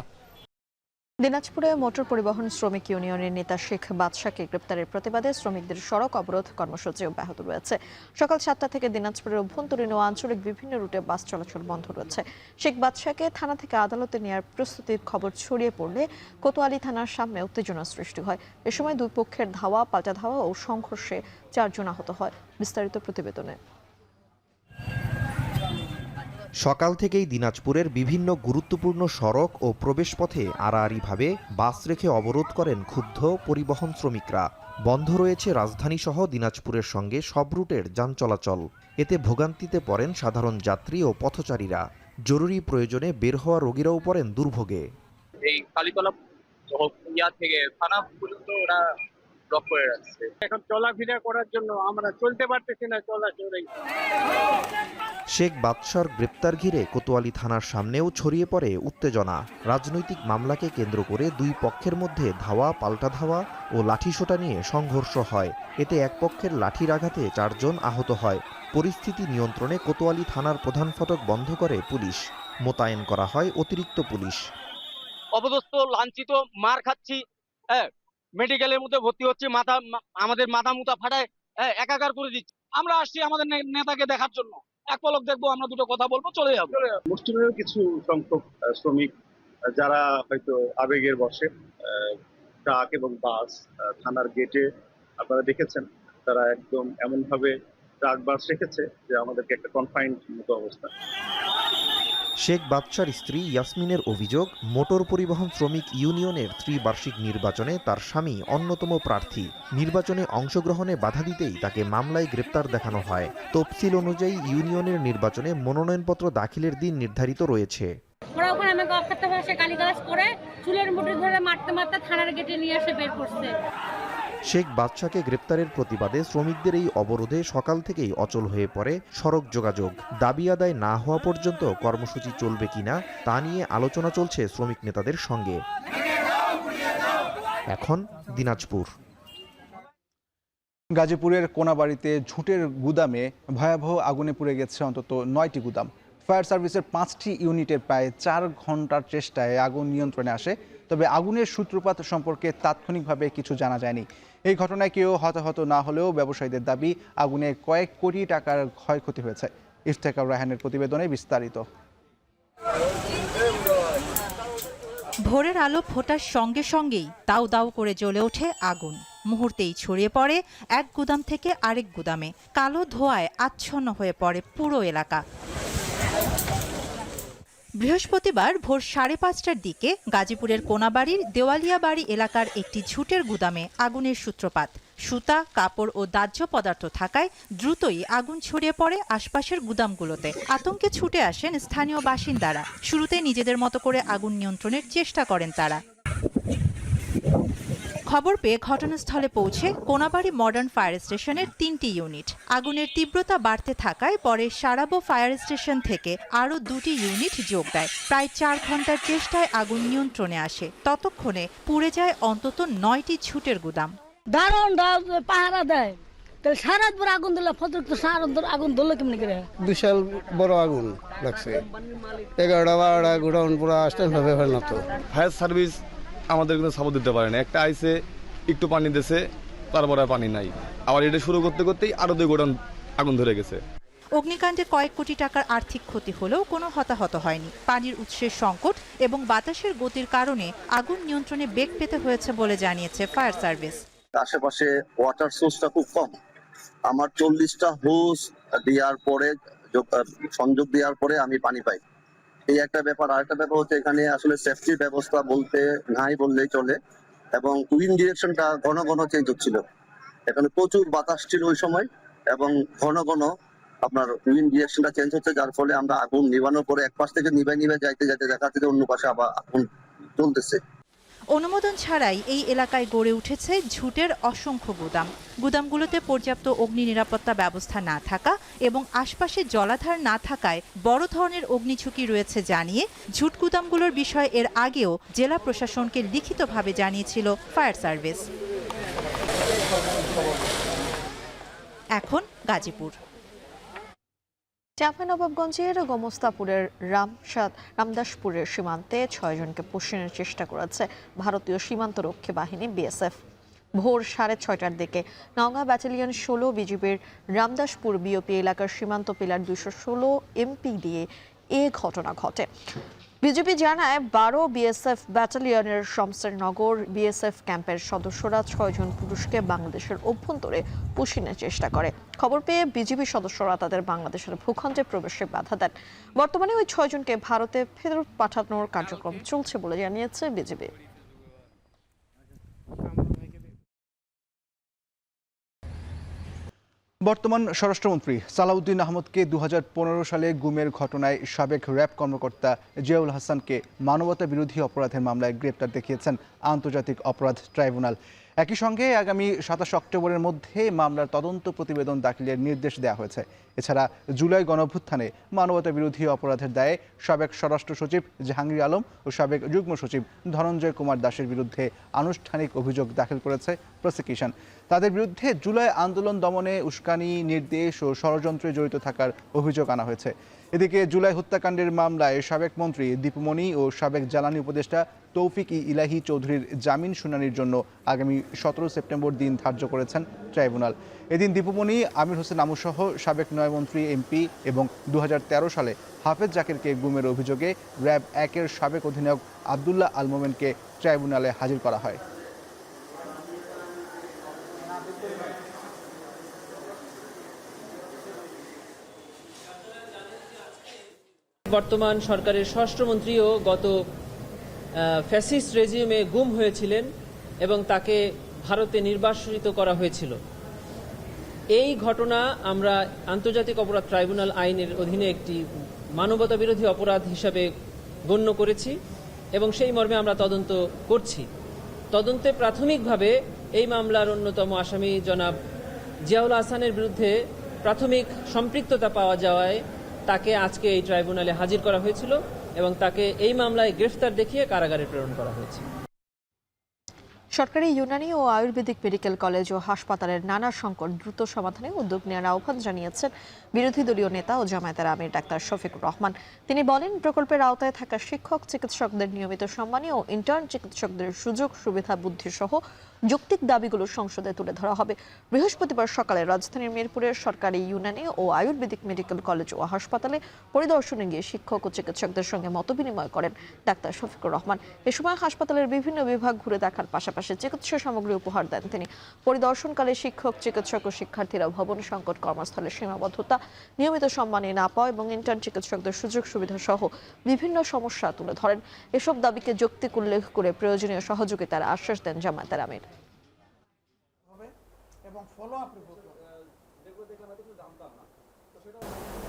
দিনাজপুরে মোটর পরিবহন শ্রমিক ইউনিয়নের নেতা শেখ বাদশাকে গ্রেপ্তারের প্রতিবাদে শ্রমিকদের সড়ক অবরোধ কর্মসূচি অব্যাহত রয়েছে। সকাল 7টা থেকে দিনাজপুরের অভ্যন্তরীণ ও আঞ্চলিক বিভিন্ন রুটে বাস চলাচল বন্ধ রয়েছে। শেখ বাদশাকে থানা থেকে আদালতে নেওয়ার প্রস্তুতির খবর ছড়িয়ে পড়লে কোতোয়ালি থানার সামনে উত্তেজনা সৃষ্টি হয়। এ সময় দুই পক্ষের ধাওয়া, পাল্টা ধাওয়া ও সংঘর্ষে 4 জন আহত হয়। বিস্তারিত প্রতিবেদনে। সকাল থেকেই দিনাজপুরের বিভিন্ন গুরুত্বপূর্ণ সড়ক ও প্রবেশপথে আড়াআড়িভাবে বাস রেখে অবরোধ করেন ক্ষুব্ধ পরিবহন শ্রমিকরা। বন্ধ রয়েছে রাজধানীসহ দিনাজপুরের সঙ্গে সব রুটের যান চলাচল। এতে ভোগান্তিতে পড়েন সাধারণ যাত্রী ও পথচারীরা। জরুরি প্রয়োজনে বের হওয়া রোগীরাও পড়েন দুর্ভোগে। এই কালীতলা থেকে থানা পর্যন্ত ওরা ব্লক করে রাখছে। এখন চলাফেরা করার জন্য আমরা চলতে পারতেছি না, চলাচলেই। শেখ বাদশার গ্রেপ্তার ঘিরে কোতোয়ালি থানার সামনেও ছড়িয়ে পড়ে উত্তেজনা। রাজনৈতিক মামলাকে কেন্দ্র করে দুই পক্ষের মধ্যে ধাওয়া, পাল্টা ধাওয়া ও লাঠিসোঁটা নিয়ে সংঘর্ষ হয়। এতে এক পক্ষের লাঠির আঘাতে 4 জন আহত হয়। পরিস্থিতি নিয়ন্ত্রণে কোতোয়ালি থানার প্রধান ফটক বন্ধ করে পুলিশ। মোতায়েন করা হয় অতিরিক্ত পুলিশ। অপদস্থ, লাঞ্ছিত, মার খাচ্ছি, মেডিকেলের মধ্যে ভর্তি হচ্ছে, আমাদের মাথা মুথা ফাটায় একাকার করে দিচ্ছে। আমরা আসছি আমাদের নেতাকে দেখার জন্য, এক পলক দেখবো, আমরা দুটো কথা বলবো, চলে যাবো। মুষ্টিমেয় কিছু সংখ্যক শ্রমিক যারা হয়তো আবেগের বশে ট্রাক এবং বাস থানার গেটে আপনারা দেখেছেন, তারা একদম এমন ভাবে ট্রাক বাস রেখেছে যে আমাদেরকে একটা কনফাইন্ড মতো অবস্থা। শেখ বাদশার স্ত্রী ইয়াসমিনের অভিযোগ, মোটর পরিবহন শ্রমিক ইউনিয়নের ত্রিবার্ষিক নির্বাচনে তার স্বামী অন্যতম প্রার্থী। নির্বাচনে অংশগ্রহণে বাধা দিতেই তাকে মামলায় গ্রেপ্তার দেখানো হয়। তফসিল অনুযায়ী ইউনিয়নের নির্বাচনে মনোনয়নপত্র দাখিলের দিন নির্ধারিত রয়েছে। ওরা ওখানে আমাকে অক্ষত ভাষায় গালিগালাজ করে চুলের মুঠি ধরে মারতে মারতে থানার গেটে নিয়ে এসে বের করছে। শেখ বাদশাকে গ্রেপ্তারের প্রতিবাদে শ্রমিকদের এই অবরোধে সকাল থেকেই অচল হয়ে পড়ে সড়ক যোগাযোগ। দাবি আদায় না হওয়া পর্যন্ত কর্মসূচি চলবে কিনা তা নিয়ে আলোচনা চলছে শ্রমিক নেতাদের সঙ্গে। এখন দিনাজপুর। গাজীপুরের কোনাবাড়িতে ঝুটের গুদামে ভয়াবহ আগুনে পুড়ে গেছে অন্তত 9টি গুদাম। ফায়ার সার্ভিসের 5টি ইউনিটের প্রায় 4 ঘন্টার চেষ্টায় আগুন নিয়ন্ত্রণে আসে, তবে আগুনের সূত্রপাত সম্পর্কে তাৎক্ষণিকভাবে কিছু জানা যায়নি। এই ঘটনায় কেউ হতাহত না হলেও ব্যবসায়ীদের দাবি আগুনে কয়েক কোটি টাকার ক্ষয়ক্ষতি হয়েছে। ইফতেখার রায়হানের প্রতিবেদনে বিস্তারিত। ভোরের আলো ফোটার সঙ্গে সঙ্গেই দাউ দাউ করে জ্বলে ওঠে আগুন। মুহূর্তেই ছড়িয়ে পড়ে এক গুদাম থেকে আরেক গুদামে। কালো ধোঁয়ায় আচ্ছন্ন হয়ে পড়ে পুরো এলাকা। বৃহস্পতিবার ভোর 5:30টার দিকে গাজীপুরের কোনাবাড়ির দেওয়ালিয়া বাড়ি এলাকার একটি ঝুটের গুদামে আগুনের সূত্রপাত। সুতা, কাপড় ও দাহ্য পদার্থ থাকায় দ্রুতই আগুন ছড়িয়ে পড়ে আশপাশের গুদামগুলোতে। আতঙ্কে ছুটে আসেন স্থানীয় বাসিন্দারা। শুরুতে নিজেদের মতো করে আগুন নিয়ন্ত্রণের চেষ্টা করেন তারা। খবর পেয়ে ঘটনাস্থলে পৌঁছে কোনাবাড়ি মডার্ন ফায়ার স্টেশনের 3টি ইউনিট। আগুনের তীব্রতা বাড়তে থাকায় পরে সারাবো ফায়ার স্টেশন থেকে আরও 2টি ইউনিট যোগ দেয়। প্রায় 4 ঘন্টার চেষ্টায় আগুন নিয়ন্ত্রণে আসে। ততক্ষণে পুড়ে যায় অন্তত 9টি ঝুটের গুদাম। দারুণ পাহারা দেয়, তাহলে সারা রাত ভরে আগুন দিলে ফজর তো সারা রাত আগুন ধরলো কেমনি করে? বিশাল বড় আগুন লাগছে। 11টা-12টা গোডাউন পুরো স্ট্যান্ড ভাবে ফেল না। তো ফায়ার সার্ভিস আমাদের কিন্তু সাপোর্ট দিতে পারে না। একটা আইসে একটু পানি দিয়েছে, তারপরে পানি নাই। আবার এটা শুরু করতে করতেই আরো 2 গোডাউন আগুন ধরে গেছে। অগ্নিকাণ্ডে কয়েক কোটি টাকার আর্থিক ক্ষতি হলেও কোনো হতাহত হয়নি। পানির উৎসের সংকট এবং বাতাসের গতির কারণে আগুন নিয়ন্ত্রণে বেগ পেতে হয়েছে বলে জানিয়েছে ফায়ার সার্ভিস। আশেপাশে ওয়াটার সোর্সটা খুব কম। আমার 40টা হোস দেওয়ার পরে, সংযোগ দেওয়ার পরে আমি পানি পাই। এই একটা ব্যাপার। আরেকটা ব্যাপার হচ্ছে এখানে আসলে সেফটির ব্যবস্থা বলতে নাই বললেই চলে, এবং উইন্ড ডিরেকশনটা ঘন ঘন চেঞ্জ হচ্ছিল। এখানে প্রচুর বাতাস ছিল ওই সময়, এবং ঘন ঘন আপনার উইন্ড ডিরেকশনটা চেঞ্জ হচ্ছে, যার ফলে আমরা আগুন নিভানোর পরে এক পাশ থেকে নিভে যাইতে যাইতে দেখা যাচ্ছে অন্য পাশে আবার আগুন চলতেছে। অনুমোদন ছাড়াই এই এলাকায় গড়ে উঠেছে ঝুটের অসংখ্য গুদাম। গুদামগুলোতে পর্যাপ্ত অগ্নি নিরাপত্তা ব্যবস্থা না থাকা এবং আশপাশে জলাধার না থাকায় বড় ধরনের অগ্নিঝুঁকি রয়েছে জানিয়ে ঝুট গুদামগুলোর বিষয়ে এর আগেও জেলা প্রশাসনকে লিখিতভাবে জানিয়েছিল ফায়ার সার্ভিস। এখন গাজীপুর। চাঁপাইনবাবগঞ্জের গোমস্তাপুরের রামদাসপুরের সীমান্তে 6 জনকে পুষিনের চেষ্টা করেছে ভারতীয় সীমান্তরক্ষী বাহিনী বিএসএফ। ভোর 6:30টার দিকে নওগাঁ ব্যাটালিয়ন 16 বিজিবির রামদাসপুর বিওপি এলাকার সীমান্ত পিলার 216 এমপি দিয়ে এ ঘটনা ঘটে। বিজেপি জানায় 12 বিএসএফ ব্যাটালিয়নের শমসেরনগর বিএসএফ ক্যাম্পের সদস্যরা 6 জন পুরুষকে বাংলাদেশের অভ্যন্তরে পুষিনের চেষ্টা করে। খবর পেয়ে বিজিবি সদস্যরা তাদের বাংলাদেশের ভূখণ্ডে প্রবেশে বাধা দেন। বর্তমানে ওই 6 জনকে ভারতে ফেরত পাঠানোর কার্যক্রম চলছে বলে জানিয়েছে বিজিবি। বর্তমান স্বরাষ্ট্রমন্ত্রী সালাউদ্দিন আহমদকে 2015 সালে গুমের ঘটনায় সাবেক র্যাব কর্মকর্তা জিয়াউল হাসানকে মানবতা বিরোধী অপরাধের মামলায় গ্রেপ্তার দেখিয়েছেন আন্তর্জাতিক অপরাধ ট্রাইব্যুনাল। একই সঙ্গে আগামী 27 অক্টোবরের মধ্যে মামলার তদন্ত প্রতিবেদন দাখিলের নির্দেশ দেওয়া হয়েছে। এছাড়া জুলাই গণঅভ্যুত্থানে মানবতা বিরোধী অপরাধের দায়ে সাবেক স্বরাষ্ট্র সচিব জাহাঙ্গীর আলম ও সাবেক যুগ্ম সচিব ধনঞ্জয় কুমার দাসের বিরুদ্ধে আনুষ্ঠানিক অভিযোগ দাখিল করেছে প্রসিকিউশন। তাদের বিরুদ্ধে জুলাই আন্দোলন দমনে উস্কানি, নির্দেশ ও ষড়যন্ত্রে জড়িত থাকার অভিযোগ আনা হয়েছে। এদিকে জুলাই হত্যাকাণ্ডের মামলায় সাবেক মন্ত্রী দীপুমণি ও সাবেক জ্বালানি উপদেষ্টা তৌফিক ইলাহি চৌধুরীর জামিন শুনানির জন্য আগামী 17 সেপ্টেম্বর দিন ধার্য করেছেন ট্রাইব্যুনাল। এদিন দীপুমণি, আমির হোসেন আমুসহ সাবেক 9 মন্ত্রী, এমপি এবং 2013 সালে হাফেজ জাকিরকে গুমের অভিযোগে র্যাব 1-এর সাবেক অধিনায়ক আবদুল্লাহ আল মোমেনকে ট্রাইব্যুনালে হাজির করা হয়। বর্তমান সরকারের স্বরাষ্ট্রমন্ত্রীও গত ফ্যাসিস্ট রেজিমে গুম হয়েছিলেন এবং তাকে ভারতে নির্বাসিত করা হয়েছিল। এই ঘটনা আমরা আন্তর্জাতিক অপরাধ ট্রাইব্যুনাল আইনের অধীনে একটি মানবতা বিরোধী অপরাধ হিসাবে গণ্য করেছি এবং সেই মর্মে আমরা তদন্ত করছি। তদন্তে প্রাথমিকভাবে এই মামলার অন্যতম আসামি জনাব জিয়াউল হাসানের বিরুদ্ধে প্রাথমিক সম্পৃক্ততা পাওয়া যাওয়ায় তাকে আজকে এই ট্রাইব্যুনালে হাজির করা হয়েছিল এবং তাকে এই মামলায় গ্রেফতার দেখিয়ে কারাগারে প্রেরণ করা হয়েছে। সরকারি ইউনানি ও আয়ুর্বেদিক মেডিকেল কলেজ ও হাসপাতালের নানা সংকট দ্রুত সমাধানে উদ্যোগ নেওয়ার আহ্বান জানিয়েছেন বিরোধী দলীয় নেতা ও জামায়াতের আমির ডাক্তার শফিকুর রহমান। তিনি বলেন, প্রকল্পের আওতায় থাকা শিক্ষক চিকিৎসকদের নিয়মিত সম্মানী ও ইন্টার্ন চিকিৎসকদের সুযোগ সুবিধা বৃদ্ধি সহ যৌক্তিক দাবিগুলো সংসদে তুলে ধরা হবে। বৃহস্পতিবার সকালে রাজধানীর মিরপুরের সরকারি ইউনানি ও আয়ুর্বেদিক মেডিকেল কলেজ ও হাসপাতালে পরিদর্শনে গিয়ে শিক্ষক ও চিকিৎসকদের সঙ্গে মতবিনিময় করেন ডাক্তার শফিকুর রহমান। এ সময় হাসপাতালের বিভিন্ন বিভাগ ঘুরে দেখার পাশাপাশি চিকিৎসা সামগ্রী উপহার দেন তিনি। পরিদর্শনকালে শিক্ষক, চিকিৎসক ও শিক্ষার্থীরা ভবন সংকট, কর্মস্থলের সীমাবদ্ধতা, নিয়মিত সম্মানী না পাওয়া এবং ইন্টার্ন চিকিৎসকদের সুযোগ সুবিধা সহ বিভিন্ন সমস্যা তুলে ধরেন। এসব দাবিকে যৌক্তিক উল্লেখ করে প্রয়োজনীয় সহযোগিতার আশ্বাস দেন জামায়াতের আমির।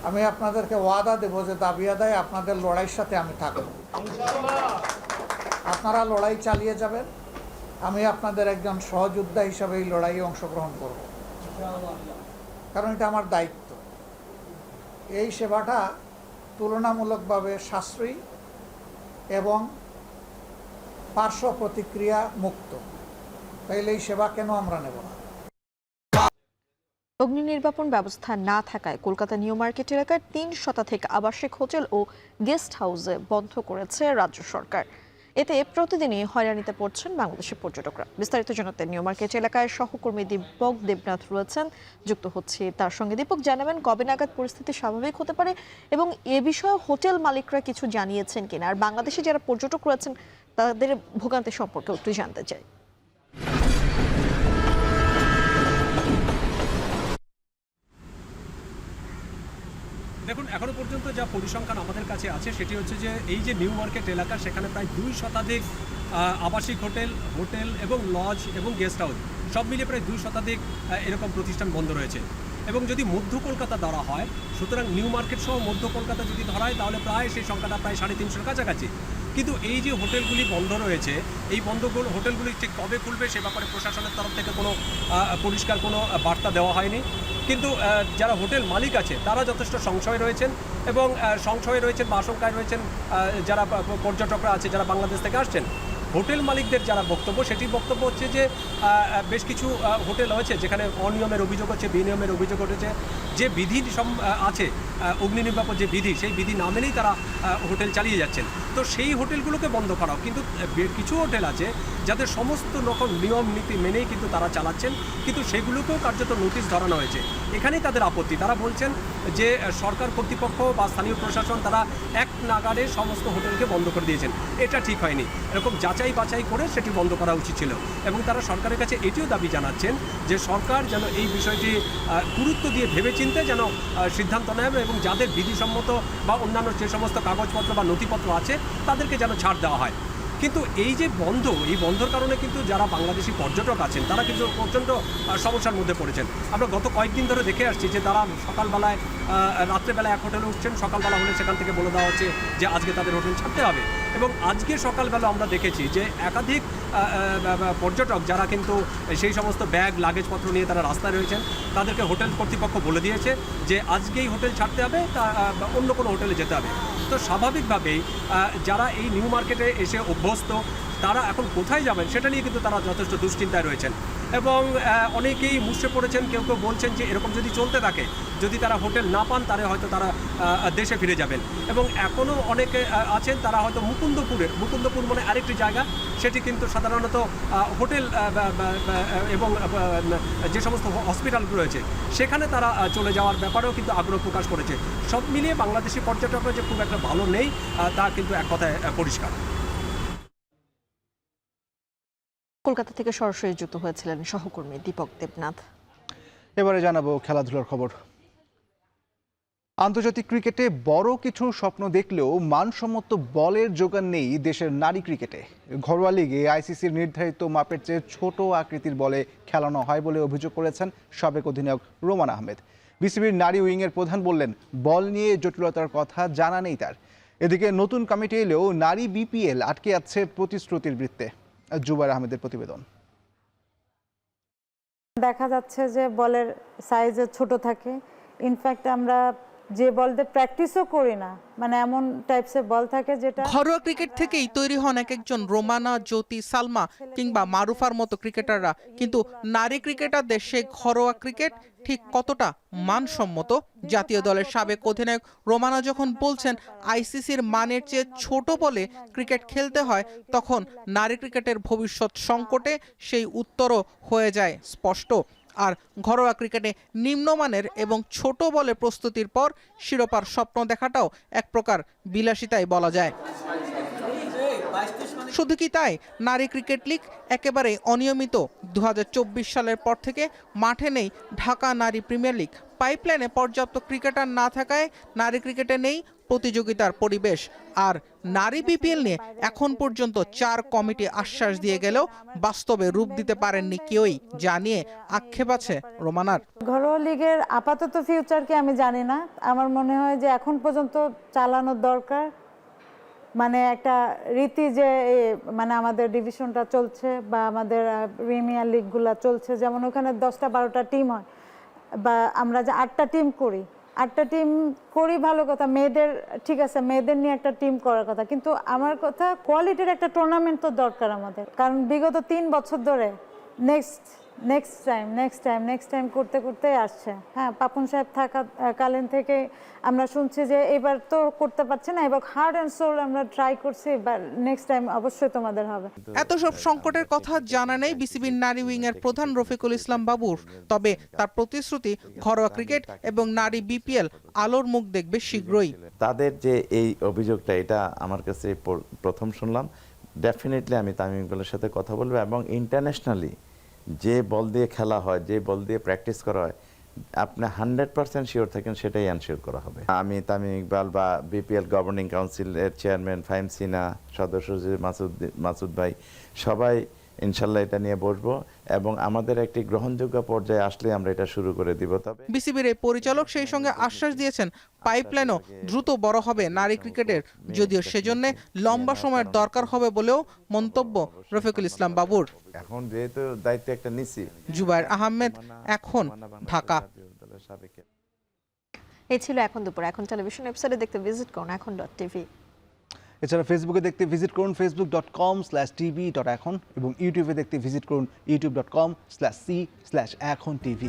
আমি আপনাদেরকে ওয়াদা দেব যে দাবি আদায় আপনাদের লড়াইয়ের সাথে আমি থাকব। আপনারা লড়াই চালিয়ে যাবেন, আমি আপনাদের একজন সহযোদ্ধা হিসাবে এই লড়াইয়ে অংশগ্রহণ করব, কারণ এটা আমার দায়িত্ব। এই সেবাটা তুলনামূলকভাবে সাশ্রয়ী এবং পার্শ্ব প্রতিক্রিয়া মুক্ত, তাইলে এই সেবা কেন আমরা নেব না? অগ্নি নির্বাপন ব্যবস্থা না থাকায় কলকাতা নিউ মার্কেট এলাকার ৩ শতাধিক আবাসিক হোটেল ও গেস্ট হাউসে বন্ধ করেছে রাজ্য সরকার। এতে প্রতিদিনই হয়রানিতে পড়ছেন বাংলাদেশের পর্যটকরা। বিস্তারিত জানাতে নিউ মার্কেট এলাকায় সহকর্মী দীপক দেবনাথ রয়েছেন, যুক্ত হচ্ছে তার সঙ্গে। দীপক, জানাবেন কবে নাগাদ পরিস্থিতি স্বাভাবিক হতে পারে এবং এ বিষয়ে হোটেল মালিকরা কিছু জানিয়েছেন কিনা, আর বাংলাদেশে যারা পর্যটক রয়েছেন তাদের ভোগান্তি সম্পর্কে একটু জানতে চাই। দেখুন, এখনো পর্যন্ত যা পরিসংখ্যান আমাদের কাছে আছে সেটি হচ্ছে যে এই যে নিউ মার্কেট এলাকা, সেখানে প্রায় 2 শতাধিক আবাসিক হোটেল এবং লজ এবং গেস্ট হাউস সব মিলিয়ে প্রায় 2 শতাধিক এরকম প্রতিষ্ঠান বন্ধ রয়েছে। এবং যদি মধ্য কলকাতা ধরা হয়, সুতরাং নিউ মার্কেট সহ মধ্য কলকাতা যদি ধরা হয় তাহলে প্রায় সেই সংখ্যাটা প্রায় 350-এর কাছাকাছি। কিন্তু এই যে হোটেলগুলি বন্ধ রয়েছে, এই হোটেলগুলি ঠিক কবে খুলবে সে ব্যাপারে প্রশাসনের তরফ থেকে কোনো পরিষ্কার কোনো বার্তা দেওয়া হয়নি। কিন্তু যারা হোটেল মালিক আছে তারা যথেষ্ট সংশয় রয়েছেন এবং বা আশঙ্কায় রয়েছেন যারা পর্যটকরা আছে যারা বাংলাদেশ থেকে আসছেন। হোটেল মালিকদের যারা বক্তব্য, সেটি বক্তব্য হচ্ছে যে বেশ কিছু হোটেল হয়েছে যেখানে অনিয়মের অভিযোগ হচ্ছে, বিনিয়মের অভিযোগ উঠেছে। যে বিধি আছে অগ্নি নির্বাপন যে বিধি, সেই বিধি না মেনেই তারা হোটেল চালিয়ে যাচ্ছেন। তো সেই হোটেলগুলোকে বন্ধ করাও, কিন্তু কিছু হোটেল আছে যাদের সমস্ত রকম নিয়ম নীতি মেনেই কিন্তু তারা চালাচ্ছেন, কিন্তু সেগুলোকেও কার্যত নোটিশ ধরানো হয়েছে। এখানেই তাদের আপত্তি। তারা বলছেন যে সরকার কর্তৃপক্ষ বা স্থানীয় প্রশাসন তারা এক নাগাড়ে সমস্ত হোটেলকে বন্ধ করে দিয়েছেন। এটা ঠিক হয়নি, এরকম যাচাই বাছাই করে সেটি বন্ধ করা উচিত ছিল। এবং তারা সরকারের কাছে এটিও দাবি জানাচ্ছেন যে সরকার যেন এই বিষয়টি গুরুত্ব দিয়ে ভেবেচিন্তে যেন সিদ্ধান্ত নেয় এবং যাদের বিধিসম্মত বা অন্যান্য যে সমস্ত কাগজপত্র বা নথিপত্র আছে তাদেরকে যেন ছাড় দেওয়া হয়। কিন্তু এই যে এই বন্ধর কারণে কিন্তু যারা বাংলাদেশি পর্যটক আছেন তারা কিন্তু প্রচণ্ড সমস্যার মধ্যে পড়েছেন। আমরা গত কয়েকদিন ধরে দেখে আসছি যে তারা সকালবেলায় রাত্রেবেলায় এক হোটেলে উঠছেন, সকালবেলা হলে সেখান থেকে বলে দেওয়া হচ্ছে যে আজকে তাদের হোটেল ছাড়তে হবে। এবং আজকে সকালবেলা আমরা দেখেছি যে একাধিক পর্যটক যারা কিন্তু সেই সমস্ত ব্যাগ লাগেজপত্র নিয়ে তারা রাস্তায় রয়েছেন, তাদেরকে হোটেল কর্তৃপক্ষ বলে দিয়েছে যে আজকেই হোটেল ছাড়তে হবে, অন্য কোনো হোটেলে যেতে হবে। তো স্বাভাবিকভাবেই যারা এই নিউ মার্কেটে এসে অভ্যস্ত তারা এখন কোথায় যাবেন সেটা নিয়ে কিন্তু তারা যথেষ্ট দুশ্চিন্তায় রয়েছেন এবং অনেকেই মুষড়ে পড়েছেন। কেউ কেউ বলছেন যে এরকম যদি চলতে থাকে, যদি তারা হোটেল না পান তাহলে হয়তো তারা দেশে ফিরে যাবেন। এবং এখনও অনেকে আছেন তারা হয়তো মুকুন্দপুর মানে আরেকটি জায়গা, সেটি কিন্তু সাধারণত হোটেল এবং যে সমস্ত হসপিটালগুলো রয়েছে সেখানে তারা চলে যাওয়ার ব্যাপারেও কিন্তু আগ্রহ প্রকাশ করেছে। সব মিলিয়ে বাংলাদেশি পর্যটকরা যে খুব একটা ভালো নেই তা কিন্তু এক কথায় পরিষ্কার। কলকাতা থেকে সরাসরি যুক্ত হয়েছিলেন সহকর্মী দীপক দেবনাথ। এবারে জানাবো খেলাধুলার খবর। আন্তর্জাতিক ক্রিকেটে বড় কিছু স্বপ্ন দেখলেও মানসম্মত বলের যোগান নেই দেশের নারী ক্রিকেটে। ঘরোয়া লিগে আইসিসির নির্ধারিত মাপের চেয়ে ছোট আকৃতির বলে খেলানো হয় বলে অভিযোগ করেছেন সাবেক অধিনায়ক রোমান আহমেদ। বিসিবির নারী উইংয়ের প্রধান বললেন, বল নিয়ে জটিলতার কথা জানা নেই তার। এদিকে নতুন কমিটি এলেও নারী বিপিএল আটকে আছে প্রতিশ্রুতির বৃত্তে। জুবাইর আহমেদের প্রতিবেদন। দেখা যাচ্ছে যে বলের সাইজে ছোট থাকে। ইনফ্যাক্ট আমরা যে বল দিয়ে প্র্যাকটিসও করি না, মানে এমন টাইপসের বল থাকে যেটা। ঘরোয়া ক্রিকেট থেকেই তৈরি হন এক একজন রোমানা, জ্যোতি, সালমা কিংবা মারুফার মতো ক্রিকেটাররা, কিন্তু নারী ক্রিকেটারদের সেই ঘরোয়া ক্রিকেট ঠিক কতটা মানসম্মত? জাতীয় দলের সাবেক অধিনায়ক রোমানা যখন বলছেন আইসিসির মানের চেয়ে ছোট বলে ক্রিকেট খেলতে হয়, তখন নারী ক্রিকেটের ভবিষ্যৎ সংকটে সেই উত্তরও হয়ে যায় স্পষ্ট। আর ঘরোয়া ক্রিকেটে নিম্নমানের এবং ছোট বলে প্রস্তুতির পর শিরোপার স্বপ্ন দেখাটাও এক প্রকার বিলাসিতাই বলা যায়। শুধু কি তাই, নারী ক্রিকেট লিগ একেবারে অনিয়মিত। 2024 সালের পর থেকে মাঠে নেই ঢাকা নারী প্রিমিয়ার লিগ। পাইপলাইনে পর্যাপ্ত ক্রিকেটার না থাকায় নারী ক্রিকেটে নেই প্রতিযোগিতার পরিবেশ। আর নারী বিপিএল নিয়ে এখন পর্যন্ত 4 কমিটি আশ্বাস দিয়ে গেলেও বাস্তবে রূপ দিতে পারেননি কেউই, যা নিয়ে আক্ষেপ আছে রোমানার। ঘরোয়া লিগের আপাতত ফিউচারকে আমি জানি না। আমার মনে হয় যে এখন পর্যন্ত চালানোর দরকার, মানে একটা রীতি যে মানে আমাদের ডিভিশনটা চলছে বা আমাদের প্রিমিয়ার লিগগুলা চলছে, যেমন ওখানে 10টা 12টা টিম হয়, বা আমরা যে 8টা টিম করি, 8টা টিম করি ভালো কথা, মেয়েদের ঠিক আছে, মেয়েদের নিয়ে একটা টিম করার কথা, কিন্তু আমার কথা কোয়ালিটির একটা টুর্নামেন্ট তো দরকার আমাদের। কারণ বিগত 3 বছর ধরে নেক্সট টাইম করতে করতে আসছে। হ্যাঁ, পাপন সাহেব থাকা কালীন থেকে আমরা শুনছি যে এবার তো করতে পারছে না, এবার হার্ড অ্যান্ড সোল আমরা ট্রাই করছি, বা নেক্সট টাইম অবশ্যই তোমাদের হবে। এত সব সংকটের কথা জানা নেই বিসিবির নারী উইং এর প্রধান রফিকুল ইসলাম বাবুর। তবে তার প্রতিশ্রুতি ঘরোয়া ক্রিকেট এবং নারী বিপিএল আলোর মুখ দেখবে শীঘ্রই। তাদের যে এই অভিযোগটা, এটা আমার কাছে প্রথম শুনলাম। ডেফিনেটলি আমি তামিম ইকবালের সাথে কথা বলবো, এবং ইন্টারন্যাশনালি যে বল দিয়ে খেলা হয়, যে বল দিয়ে প্র্যাকটিস করা হয়, আপনি 100% শিওর থাকেন সেটাই এনশিওর করা হবে। আমি তামিম ইকবাল বা বিপিএল গভর্নিং কাউন্সিলের চেয়ারম্যান ফাহিম সিনা, সদস্য মাসুদ ভাই, সবাই ইনশাল্লাহ এটা নিয়ে বসবো এবং আমাদের একটি গ্রহণযোগ্য পর্যায়ে আসলে আমরা এটা শুরু করে দিব। তবে বিসিবির এই পরিচালক সেই সঙ্গে আশ্বাস দিয়েছেন পাইপলাইনও দ্রুত বড় হবে নারী ক্রিকেটের, যদিও সেজন্য লম্বা সময়ের দরকার হবে বলেও মন্তব্য রফিকুল ইসলাম বাবুর। এখন যেহেতু দায়িত্ব একটা নিছি। জুবাইর আহমেদ, এখন, ঢাকা। এই ছিল এখন দুপুর। এখন টেলিভিশন ওয়েবসাইটে দেখতে ভিজিট করুন এখন.টিভি। এছাড়া ফেসবুকে দেখতে ভিজিট করুন facebook.com/tv.এখন এবং ইউটিউবে দেখতে ভিজিট করুন youtube.com/c/ekhon tv।